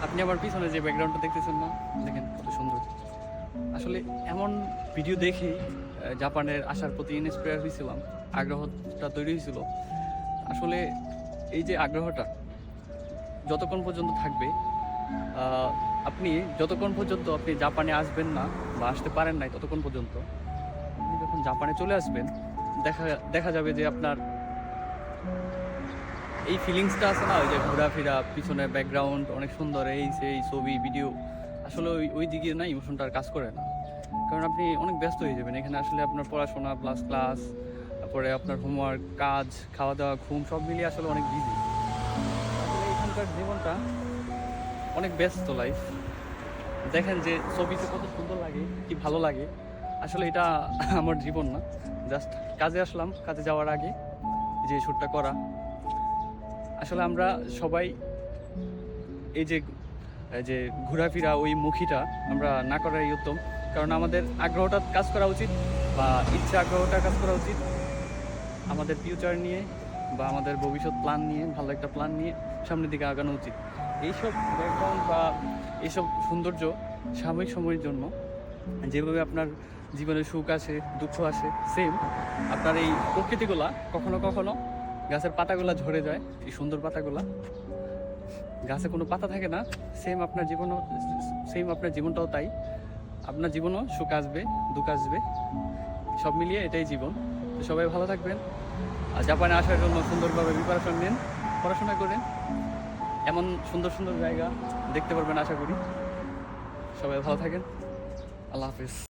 আপনি আমার পিছনে যে ব্যাকগ্রাউন্ডটা দেখতেছেন না, দেখেন কত সুন্দর। আসলে এমন ভিডিও দেখেই জাপানের আসার প্রতি ইন্সপায়ার হয়েছিলাম, আগ্রহটা তৈরি হয়েছিল। আসলে এই যে আগ্রহটা যতক্ষণ পর্যন্ত থাকবে, আপনি যতক্ষণ পর্যন্ত আপনি জাপানে আসবেন না বা আসতে পারেন নাই, ততক্ষণ পর্যন্ত আপনি যখন জাপানে চলে আসবেন, দেখা দেখা যাবে যে আপনার এই ফিলিংসটা আছে না, ওই যে ঘোরাফেরা, পিছনে ব্যাকগ্রাউন্ড অনেক সুন্দর, এই সেই ছবি ভিডিও, আসলে ওই দিকে না ইমোশনটা আর কাজ করে না। কারণ আপনি অনেক ব্যস্ত হয়ে যাবেন এখানে আসলে, আপনার পড়াশোনা প্লাস ক্লাস, তারপরে আপনার হোমওয়ার্ক, কাজ, খাওয়া দাওয়া, ঘুম সব মিলিয়ে আসলে অনেক বিজি। আসলে এখানকার জীবনটা অনেক ব্যস্ত লাইফ। দেখেন যে ছবিতে কত সুন্দর লাগে, কি ভালো লাগে। আসলে এটা আমার জীবন না, জাস্ট কাজে আসলাম, কাজে যাওয়ার আগে যে শ্যুটটা করা। আসলে আমরা সবাই এই যে ঘোরাফেরা, ওই মুখীটা আমরা না করাই উত্তম। কারণ আমাদের আগ্রহটা কাজ করা উচিত, বা আগ্রহটা কাজ করা উচিত আমাদের ফিউচার নিয়ে, বা আমাদের ভবিষ্যৎ প্ল্যান নিয়ে, ভালো একটা প্ল্যান নিয়ে সামনের দিকে আগানো উচিত। এইসব ব্যাকগ্রাউন্ড বা এইসব সৌন্দর্য সাময়িক সময়ের জন্য। যেভাবে আপনার জীবনে সুখ আসে, দুঃখ আসে, সেম আপনার এই প্রকৃতিগুলা কখনো কখনো, গাছের পাতাগুলা ঝরে যায়, এই সুন্দর পাতাগুলা, গাছে কোনো পাতা থাকে না, সেম আপনার জীবনটাও তাই। আপনার জীবনও সুখ আসবে, দুঃখ আসবে, সব মিলিয়ে এটাই জীবন। তো সবাই ভালো থাকবেন, আর জাপানে আসার জন্য সুন্দরভাবে প্রিপারেশন নিন, পড়াশোনা করেন, এমন সুন্দর সুন্দর জায়গা দেখতে পারবেন আশা করি। সবাই ভালো থাকেন, আল্লাহ হাফিজ।